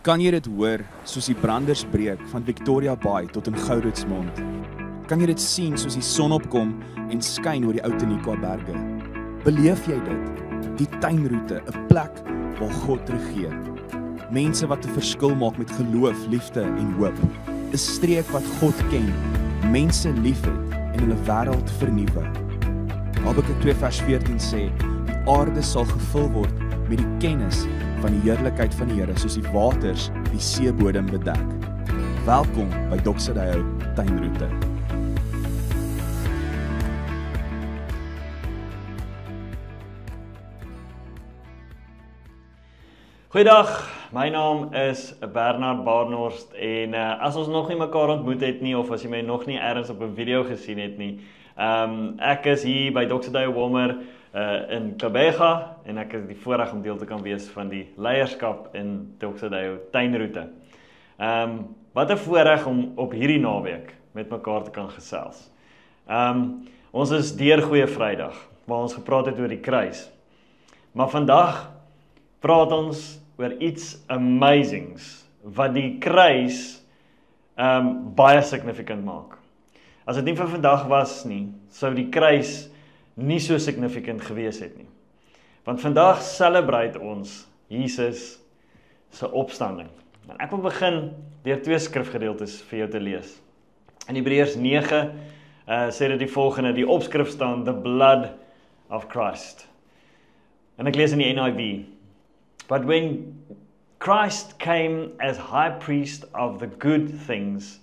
Kan jy dit hoor soos die branders breek van Victoria Bay tot in Gouritsmond? Kan jy dit sien soos die son opkom en skyn oor die Ou Tenikwa berge? Beleef jy dit? Die tuinroete, 'n plek waar God regeer. Mense wat 'n verskil maak met geloof, liefde en hoop. 'n Streek wat God ken, mense liefhet en hulle wêreld vernuwe. Habakuk 2 vers 14 sê, die aarde sal gevul word met die kennis van die heerlikheid van die Here, soos die waters die seebodem bedek. Welkom by Doxodeo Tuinroete. Goeiedag, my naam is Bernard Baarnhorst en as ons nog nie mekaar ontmoet het nie, of as jy my nog nie ergens op 'n video gesien het nie, ek is hier by Doxodeo Wilmer in Klabega en ek is die voorreg om deel te kan wees van die leierskap in Doxodeo Tuinroete. Wat 'n voorreg om op hierdie naweek met mekaar te kan gesels. Ons is deur Goeie Vrydag, waar ons gepraat het oor die kruis. Maar vandag praat ons oor iets amazings, wat die kruis baie significant maak. As dit nie vir vandag was nie, sou die kruis nie so significant gewees het nie. Want vandag celebrate ons Jesus se opstanding. En ek wil begin deur 2 skrifgedeeltes vir jou te lees. In Hebreërs 9 sê dit die volgende, die opskrif staan, the blood of Christ. En ek lees in die NIV. But when Christ came as high priest of the good things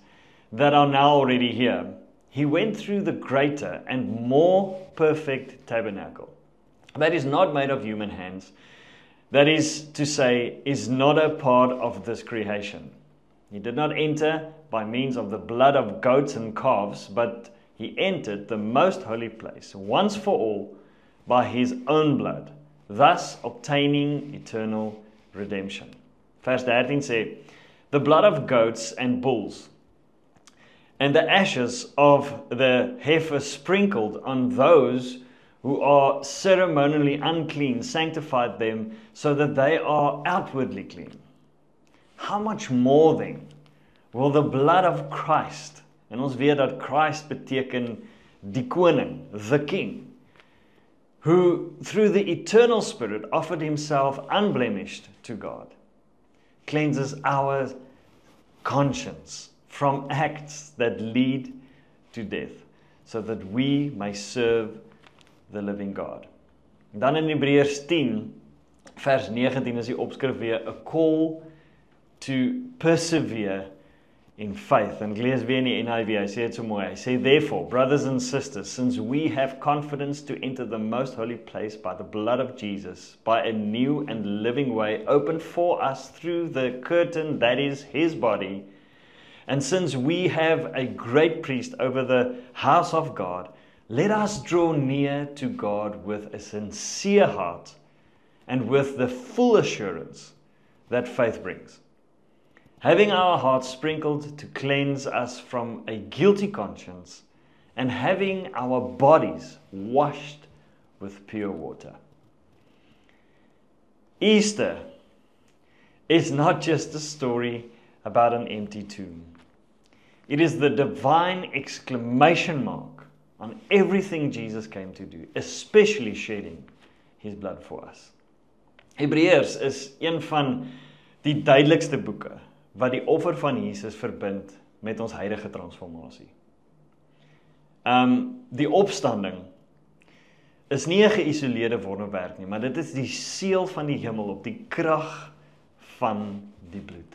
that are now already here, he went through the greater and more perfect tabernacle, that is not made of human hands, that is to say, is not a part of this creation. He did not enter by means of the blood of goats and calves, but he entered the most holy place, once for all, by his own blood, thus obtaining eternal redemption. Vers 13 sê, the blood of goats and bulls, and the ashes of the heifer sprinkled on those who are ceremonially unclean, sanctified them so that they are outwardly clean. How much more then will the blood of Christ, en ons weet dat Christ beteken die koning, the king, who through the eternal Spirit offered himself unblemished to God, cleanses our conscience from acts that lead to death, so that we may serve the living God. En dan in Hebreërs 10, vers 19 is die opskrif weer, a call to persevere in faith. En ek lees weer in die NIV, hy sê dit so mooi, hy sê, therefore, brothers and sisters, since we have confidence to enter the most holy place by the blood of Jesus, by a new and living way opened for us through the curtain that is his body, and since we have a great priest over the house of God, let us draw near to God with a sincere heart and with the full assurance that faith brings, having our hearts sprinkled to cleanse us from a guilty conscience, and having our bodies washed with pure water. Easter is not just a story about an empty tomb. It is the divine exclamation mark on everything Jesus came to do, especially shedding his blood for us. Hebreërs is een van die duidelikste boeke wat die offer van Jesus verbind met ons huidige transformasie. Die opstanding is nie 'n geïsoleerde wonderwerk nie, maar dit is die seël van die hemel op die krag van die bloed.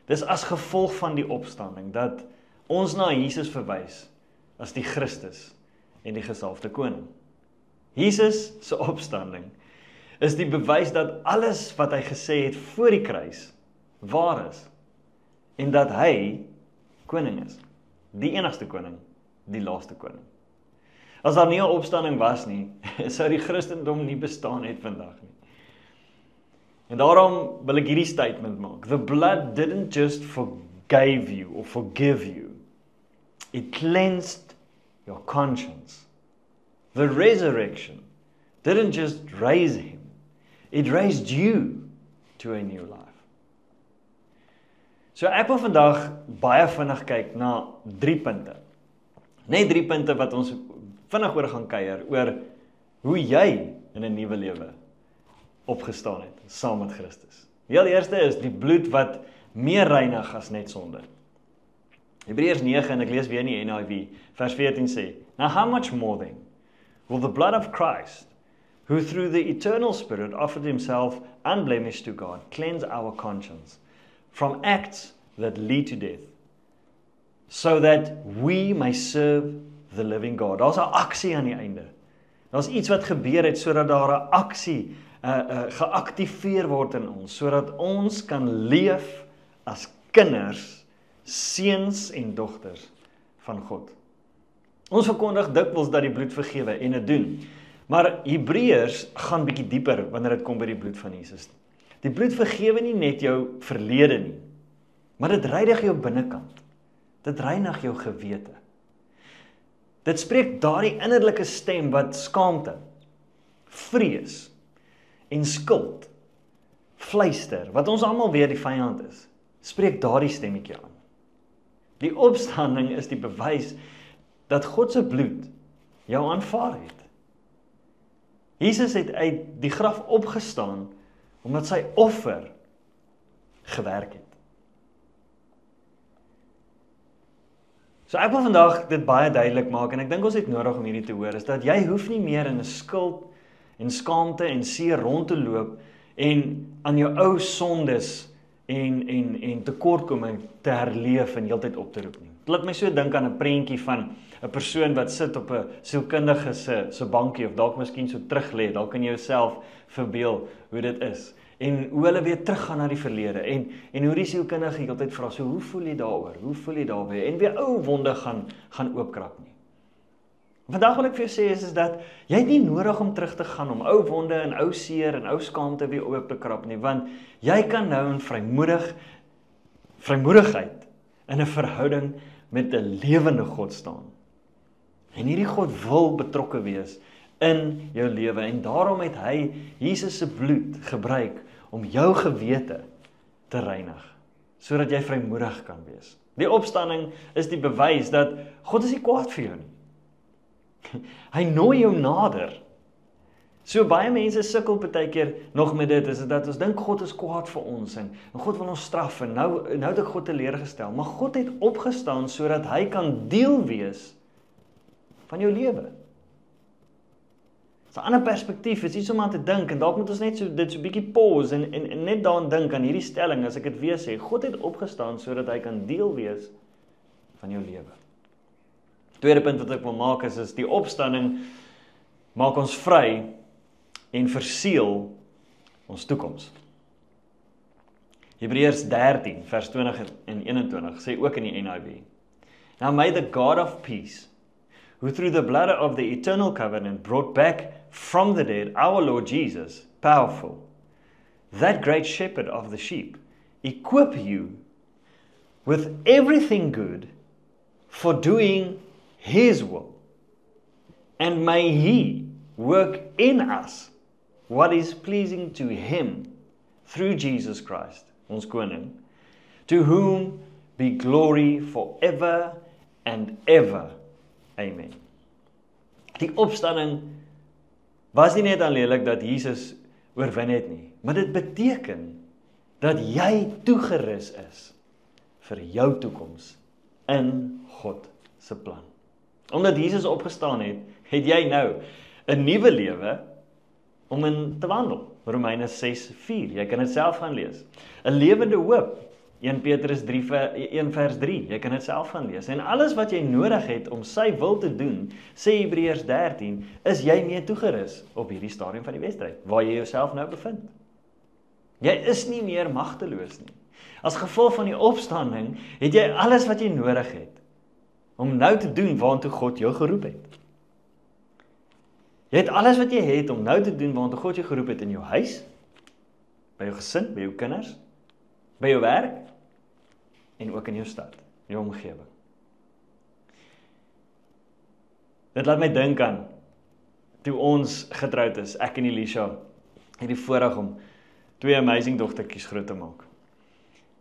Dis as gevolg van die opstanding dat ons na Jesus verwys as die Christus en die gesalfde koning. Jesus se opstanding is die bewys dat alles wat hy gesê het voor die kruis waar is, en dat hy koning is, die enigste koning, die laaste koning. As daar nie 'n opstanding was nie, sou die Christendom nie bestaan het vandag nie. En daarom wil ek hierdie statement maak. The blood didn't just forgive you or forgive you. It cleansed your conscience. The resurrection didn't just raise him. It raised you to a new life. So ek wil vandag baie vinnig kyk na 3 punte. Net 3 punte wat ons vinnig oor gaan kuier, oor hoe jy in 'n nuwe lewe opgestaan het, saam met Christus. Die heel eerste is die bloed wat meer reinig as net sonde. Hebreërs 9, en ek lees weer in die NIV, vers 14 sê, Now how much more then will the blood of Christ, who through the eternal Spirit offered himself unblemished to God, cleanse our conscience from acts that lead to death, so that we may serve the living God. Daar's 'n aksie aan die einde. Daar's iets wat gebeur het sodat daar 'n aksie geaktiveer word in ons, sodat ons kan leef as kinders, seuns en dogters van God. Ons verkondig dikwels dat die bloed vergewe en dit doen. Maar Hebreërs gaan bietjie dieper wanneer dit kom by die bloed van Jesus. Die bloed vergewe nie net jou verlede nie, maar dit reinig jou binnekant. Dit reinig jou gewete. Dit spreek daardie innerlike stem wat skaamte, vrees en skuld fluister, wat ons almal weet die vyand is, spreek daardie stemmetjie aan. Die opstanding is die bewys dat God se bloed jou aanvaar het. Jesus het uit die graf opgestaan omdat sy offer gewerk het. So ek wil vandag dit baie duidelik maak, en ek dink ons het nodig om hierdie te hoor, is dat jy hoef nie meer in 'n skuld en skaamte en seer rond te loop en aan jou ou sondes en tekortkoming te herleef en heeltyd op te roep nie. Dit laat my so dink aan 'n prentjie van 'n persoon wat sit op 'n sielkundige se bankie, of dalk miskien so terug lê, dalk kan jy jouself verbeel hoe dit is. En hoe hulle weer teruggaan na die verlede, en hoe die sielkundige heeltyd vra, so hoe voel jy daaroor, hoe voel jy daarby, en weer ou wonde gaan oopkrap nie. Vandag wil ek vir jou sê is dat jy het nie nodig om terug te gaan om ou wonde en ou seer en ou skaamte weer oop te krap nie, want jy kan nou in vrymoedigheid in 'n verhouding met 'n lewende God staan. En hierdie God wil betrokke wees in jou lewe, en daarom het hy Jesus se bloed gebruik om jou gewete te reinig, sodat jy vrymoedig kan wees. Die opstanding is die bewys dat God is nie kwaad vir jou nie. Hy nooi jou nader. So baie mense sukkel partykeer nog met dit, is dat ons dink God is kwaad vir ons, en God wil ons straf, en nou het ek God teleurgestel. Maar God het opgestaan sodat hy kan deel wees van jou lewe. Dit is 'n ander perspektief, is iets om aan te dink, en dalk moet ons net dit so bietjie pause en net daaraan dink, aan hierdie stelling, as ek dit weer sê, God het opgestaan sodat hy kan deel wees van jou lewe. Tweede punt wat ek wil maak is die opstanding maak ons vry en verseël ons toekoms. Hebreërs 13 vers 20 en 21 sê ook in die NIV. Now may the God of peace, who through the blood of the eternal covenant brought back from the dead our Lord Jesus, powerful, that great shepherd of the sheep, equip you with everything good for doing his will, and may he work in us what is pleasing to him through Jesus Christ, ons koning, to whom be glory forever and ever. Amen. Die opstanding was nie net aanleerlik dat Jesus oorwin het nie, maar dit beteken dat jy toegerus is vir jou toekoms in God se plan. Omdat Jesus opgestaan het, het jy nou 'n nuwe lewe om in te wandel. Romeine 6:4, jy kan dit self gaan lees. 'n Lewende hoop, 1 Petrus 1 vers 3, jy kan dit self gaan lees. En alles wat jy nodig het om sy wil te doen, sê Hebreërs 13, is jy mee toegerus op hierdie stadium van die wedstryd, waar jy jouself nou bevind. Jy is nie meer magteloos nie. As gevolg van die opstanding, het jy alles wat jy nodig het om nou te doen waartoe God jou geroep het. Jy het alles wat jy het om nou te doen waartoe God jou geroep het in jou huis, by jou gesin, by jou kinders, by jou werk, en ook in jou stad, jou omgewing. Dit laat my dink aan, toe ons getroud is, ek en Elisha, het die voorreg om 2 amazing dogtertjies groot te maak.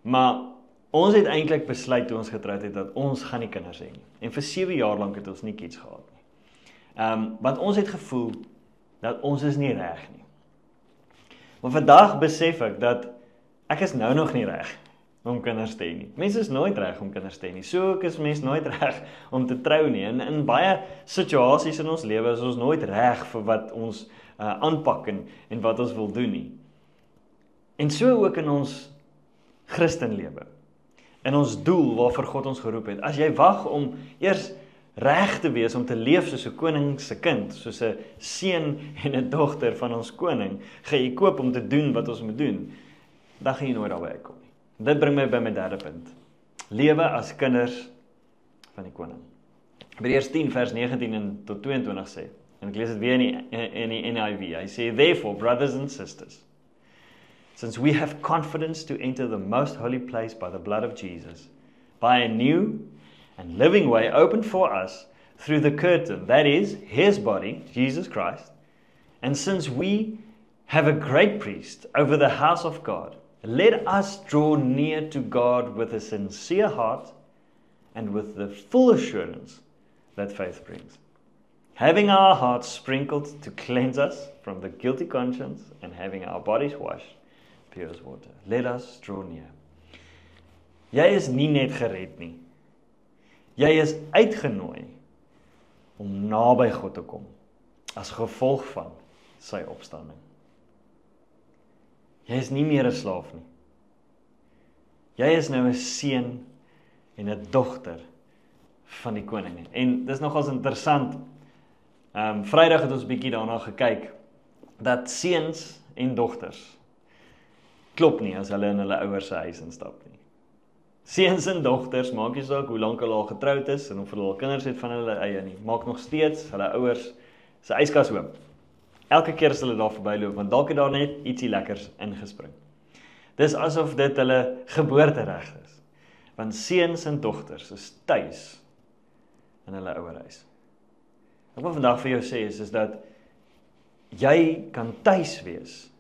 Maar Ons het eintlik besluit toe ons getroud het, dat ons gaan nie kinders hê nie. En vir 7 jaar lank het ons nie kids gehad nie. Want ons het gevoel, dat ons is nie reg nie. Maar vandag besef ek, dat ek is nou nog nie reg om kinders te hê nie. Mense is nooit reg om kinders te hê nie. So ook is mens nooit reg om te trou nie. En in baie situasies in ons lewe is ons nooit reg vir wat ons aanpak en wat ons wil doen nie. En so ook in ons Christenlewe. In ons doel waarvoor God ons geroep het. As jy wag om eers reg te wees om te leef soos 'n koning se kind, soos 'n seun en 'n dogter van ons koning, geëkoop om te doen wat ons moet doen, dan gaan jy nooit daarby uitkom nie. Dit bring my by my derde punt. Lewe as kinders van die koning. Hebreërs 10 vers 19 en tot 22 sê, en ek lees dit weer in die NIV, hy sê, Therefore, brothers and sisters, since we have confidence to enter the most holy place by the blood of Jesus, by a new and living way opened for us through the curtain, that is, His body, Jesus Christ, and since we have a great priest over the house of God, let us draw near to God with a sincere heart and with the full assurance that faith brings, having our hearts sprinkled to cleanse us from the guilty conscience and having our bodies washed pure as water. Let us draw near. Jy is nie net gered nie. Jy is uitgenooi om naby God te kom as gevolg van sy opstanding. Jy is nie meer 'n slaaf nie. Jy is nou 'n seun en 'n dogter van die koning. En dis nogals interessant. Vrydag het ons 'n bietjie daarna gekyk dat seuns en dogters klop nie as hulle in hulle ouers se huis instap nie. Seuns en dogters, maak nie saak hoe lank hulle al getroud is en of hulle al kinders het van hulle eie nie, maak nog steeds hulle ouers se yskas oop. Elke keer as hulle daar verbyloop, want dalk het daar net ietsie lekkers ingespring. Dis asof dit hulle geboortereg is. Want seuns en dogters is tuis in hulle ouerhuis. Ek wil vandag vir jou sê is dat jy kan tuis wees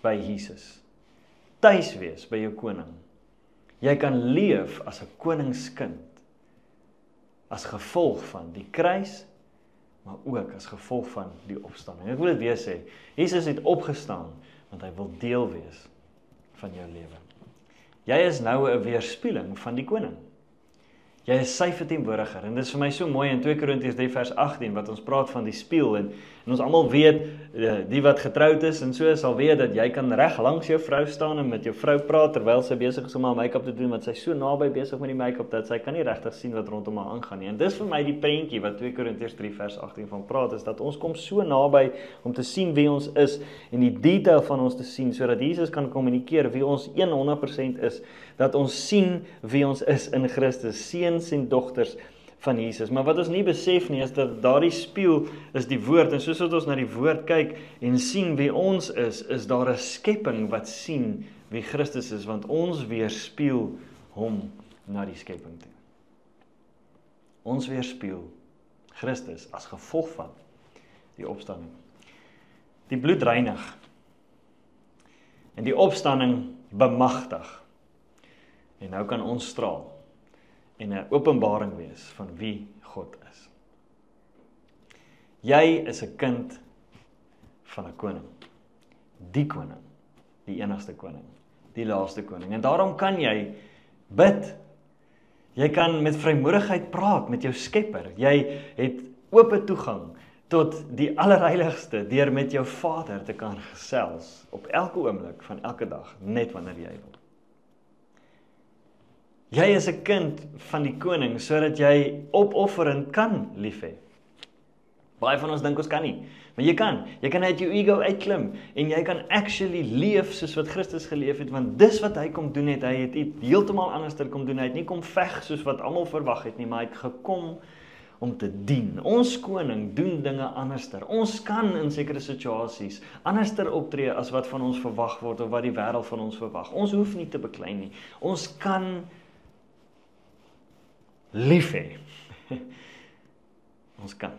by Jesus. Tuis wees by jou koning. Jy kan leef as 'n koningskind as gevolg van die kruis, maar ook as gevolg van die opstanding. Ek wil dit weer sê, Jesus het opgestaan, want hy wil deel wees van jou lewe. Jy is nou 'n weerspieëling van die koning. Jy is sy verteenwoordiger, en dit is vir my so mooi in 2 Korintiërs 3 vers 18, wat ons praat van die spieël, en ons almal weet, die wat getroud is, en so sal weet, dat jy kan reg langs jou vrou staan, en met jou vrou praat, terwyl sy besig is om haar make-up te doen, want sy is so naby besig met die make-up, dat sy kan nie regtig sien wat rondom haar aangaan nie. En dis vir my die prentjie, wat 2 Korintiërs 3 vers 18 van praat, is dat ons kom so naby, om te sien wie ons is, en die detail van ons te sien, sodat Jesus kan kommunikeer wie ons 100% is, dat ons sien wie ons is in Christus, seuns en dogters van Jesus. Maar wat ons nie besef nie, is dat daardie spieël is die woord, en soos wat ons na die woord kyk, en sien wie ons is daar 'n skepping wat sien wie Christus is, want ons weerspieël hom na die skepping toe. Ons weerspieël Christus as gevolg van die opstanding. Die bloed reinig, en die opstanding bemagtig, en nou kan ons straal, en 'n openbaring wees van wie God is. Jy is 'n kind van 'n koning. Die koning, die enigste koning, die laaste koning. En daarom kan jy bid. Jy kan met vrymoedigheid praat met jou Skepper. Jy het oop toegang tot die allerheiligste deur met jou Vader te kan gesels op elke oomblik van elke dag, net wanneer jy wil. Jy is 'n kind van die koning, sodat jy opofferend kan lief hê. Baie van ons dink ons kan nie, maar jy kan uit jou ego uitklim, en jy kan actually leef soos wat Christus geleef het, want dis wat hy kom doen het, hy het iets heeltemal anders kom doen, hy het nie kom veg soos wat almal verwag het nie, maar hy het gekom om te dien. Ons koning doen dinge anderster. Ons kan in sekere situasies anderster optree as wat van ons verwag word, of wat die wêreld van ons verwag. Ons hoef nie te beklei nie. Ons kan lief hê. Ons kan.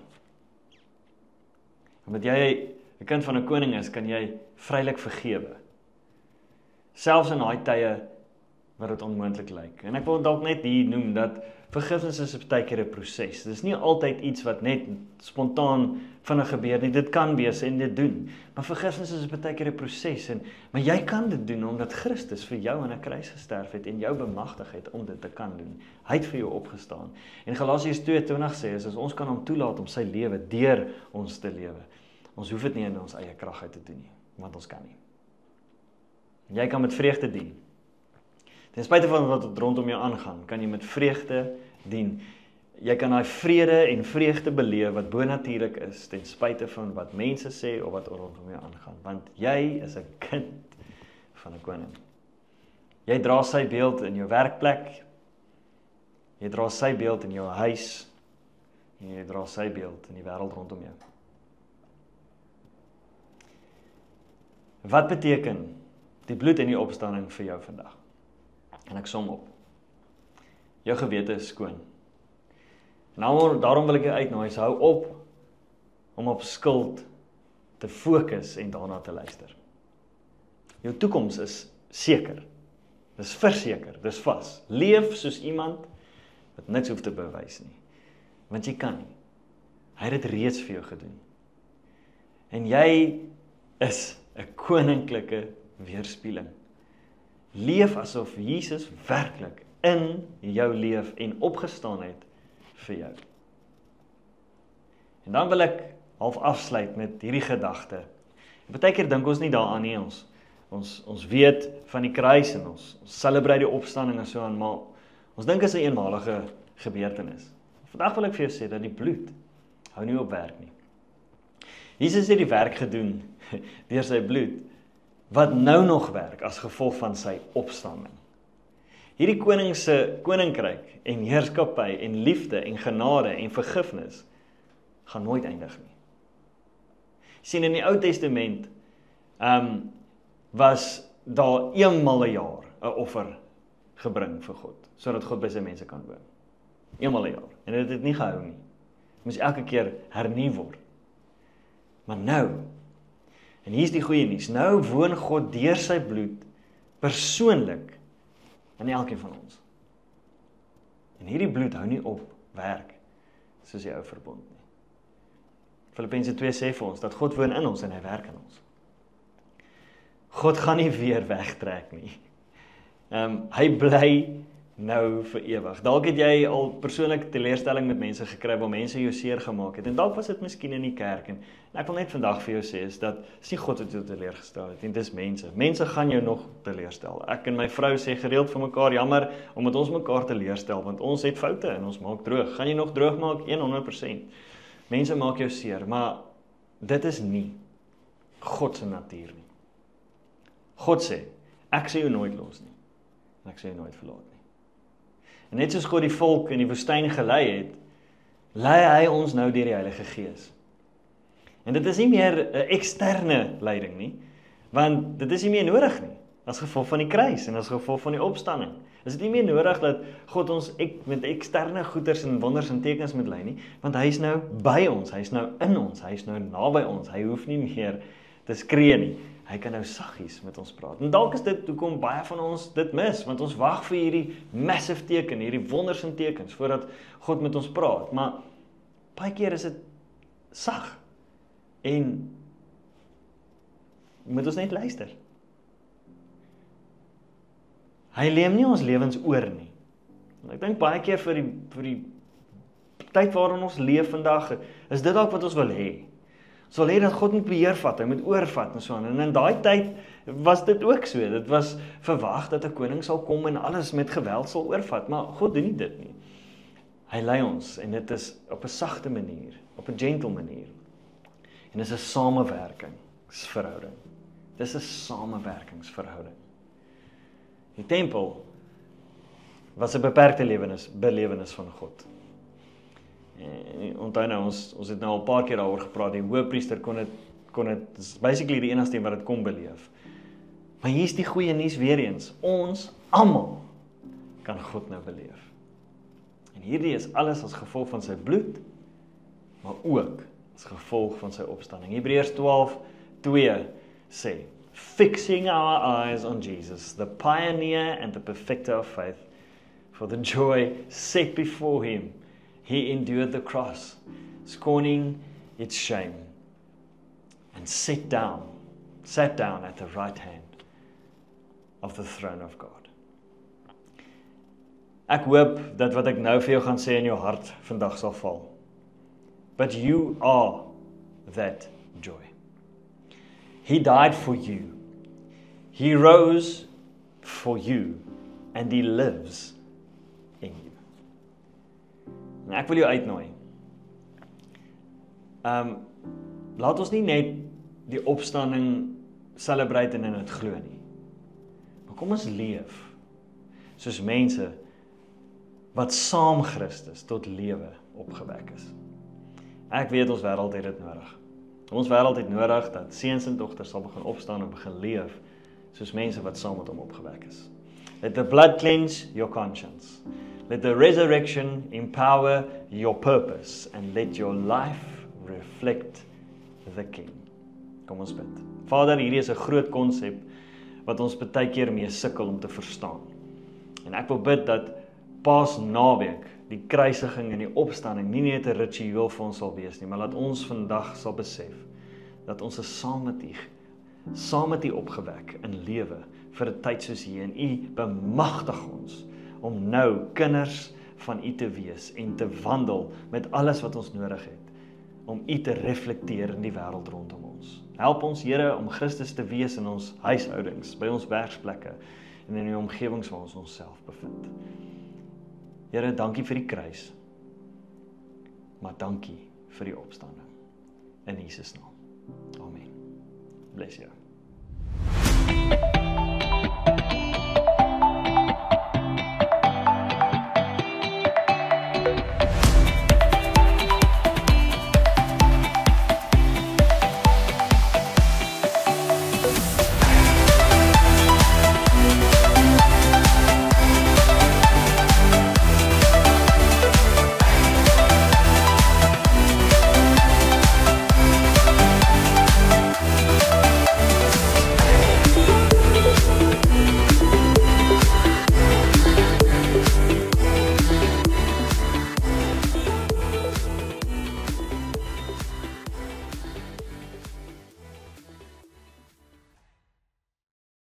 Omdat jy 'n kind van 'n koning is, kan jy vrylik vergewe. Selfs in daai tye wat dit onmoontlik lyk. En ek wil dalk net hier noem dat vergifnis is baie keer 'n proses. Dit is nie altyd iets wat net spontaan vinnig gebeur nie. Dit kan wees en dit doen. Maar vergifnis is baie keer 'n proses maar jy kan dit doen omdat Christus vir jou aan 'n kruis gesterf het en jou bemagtig het om dit te kan doen. Hy het vir jou opgestaan. En Galasiërs 2:20 sê as ons kan hom toelaat om sy lewe deur ons te lewe. Ons hoef dit nie in ons eie krag uit te doen nie, want ons kan nie. Jy kan met vreugde dien. Ten spyte van wat rondom jou aangaan, kan jy met vreugde dien. Jy kan daai vrede en vreugde beleef wat bonatuurlik is, ten spyte van wat mense sê of wat rondom jou aangaan, want jy is 'n kind van 'n koning. Jy dra sy beeld in jou werkplek, jy dra sy beeld in jou huis, en jy dra sy beeld in die wêreld rondom jou. Wat beteken die bloed en die opstanding vir jou vandag? En ek som op. Jou gewete is skoon. Nou, daarom wil ek jou uitnooi, hou op om op skuld te fokus en daarna te luister. Jou toekoms is seker. Dis verseker, dis vas. Leef soos iemand wat niks hoef te bewys nie. Want jy kan nie. Hy het dit reeds vir jou gedoen. En jy is 'n koninklike weerspieëling. Leef asof Jesus werklik in jou leef en opgestaan het vir jou. En dan wil ek half afsluit met hierdie gedagte. Baie keer dink ons nie daaraan nie, ons weet van die kruis en ons celebrate die opstanding en so aan, maar ons dink is 'n eenmalige gebeurtenis. Vandag wil ek vir jou sê dat die bloed hou nie op werk nie. Jesus het die werk gedoen deur sy bloed, wat nou nog werk as gevolg van sy opstanding. Hierdie koning se koninkryk en heerskappy en liefde en genade en vergifnis gaan nooit eindig nie. Sien, in die Ou Testament was daar eenmal 'n jaar 'n offer gebring vir God, sodat God by sy mense kan woon. Eenmal 'n jaar. En dit het nie gehou nie. Dit moes elke keer hernu word. Maar nou, en hier is die goeie nuus, nou woon God deur sy bloed persoonlik in elkeen van ons. En hierdie bloed hou nie op werk soos die ou verbond nie. Filippense 2 sê vir ons dat God woon in ons en hy werk in ons. God gaan nie weer wegtrek nie. Hy bly nou vir ewig. Dalk het jy al persoonlik teleurstelling met mense gekry waar mense jou seer gemaak het. En dalk was dit miskien in die kerk. En ek wil net vandag vir jou sê is dat is nie God wat jou teleurgestel het, en dis mense. Mense gaan jou nog teleurstel. Ek en my vrou sê gereeld vir mekaar, jammer omdat ons mekaar teleurstel, want ons het foute en ons maak droog. Gaan jy nog droog maak? 100%. Mense maak jou seer, maar dit is nie God se natuur nie. God sê, ek sê jou nooit los nie. En ek sê jou nooit verlaat nie. En net soos God die volk in die woestyn gelei het, lei hy ons nou deur die Heilige Gees. En dit is nie meer 'n eksterne leiding nie, want dit is nie meer nodig nie, as gevolg van die kruis en as gevolg van die opstanding. Is dit nie meer nodig dat God ons met eksterne goeders en wonders en tekens moet lei nie, want hy is nou by ons, hy is nou in ons, hy is nou naby ons, hy hoef nie meer te skree nie. Hy kan nou saggies met ons praat. En dalk is dit hoekom baie van ons dit mis, want ons wag vir hierdie massive teken, hierdie wonders en tekens, voordat God met ons praat. Maar baie keer is dit sag. En moet ons net luister. Hy neem nie ons lewens oor nie. En ek dink baie keer vir die tyd waarin ons leef vandag, is dit dalk wat ons wil hê. Ons wil hê dat God moet beheer vat, hy moet oorvat en so aan. En in daai tyd was dit ook so. Dit was verwag dat 'n koning sal kom en alles met geweld sal oorvat, maar God doen nie dit nie. Hy lei ons en dit is op 'n sagte manier, op 'n gentle manier. En dit is 'n samewerkingsverhouding. Dis 'n samewerkingsverhouding. Die tempel was 'n beperkte belewenis van God. En onthou nou, ons het nou al 'n paar keer daaroor gepraat, die hoëpriester kon dit is basically die enigste wat dit kon beleef. Maar hier is die goeie nuus weer eens, ons almal kan God nou beleef. En hierdie is alles as gevolg van sy bloed, maar ook as gevolg van sy opstanding. Hebreërs 12:2 sê, fixing our eyes on Jesus, the pioneer and the perfecter of faith. For the joy set before him, he endured the cross, scorning its shame, and sat down at the right hand of the throne of God. Ek hoop dat wat ek nou vir jou gaan sê in jou hart vandag sal val. But you are that joy. He died for you. He rose for you, and he lives in you. En ek wil jou uitnooi. Laat ons nie net die opstanding celebrate en in dit glo nie. Maar kom ons leef soos mense wat saam Christus tot lewe opgewek is. Ek weet ons wêreld het dit nodig. Ons wêreld het nodig dat seuns en dogters sal begin opstaan en begin leef soos mense wat saam met hom opgewek is. Let the blood cleanse your conscience. Let the resurrection empower your purpose and let your life reflect the King. Kom ons bid. Vader, hierdie is 'n groot konsep wat ons baie keer mee sukkel om te verstaan. En ek wil bid dat Paasnaweek, die kruisiging en die opstanding nie net 'n ritueel vir ons sal wees nie, maar dat ons vandag sal besef dat ons is saam met U opgewek in lewe vir 'n tyd soos hier, en U bemagtig ons om nou kinders van U te wees en te wandel met alles wat ons nodig het om U te reflekteer in die wêreld rondom ons. Help ons, Here, om Christus te wees in ons huishoudings, by ons werksplekke en in die omgewings waar ons onsself bevind. Here, dankie vir die kruis, maar dankie vir die opstanding. In Jesus naam. Amen. Bless you.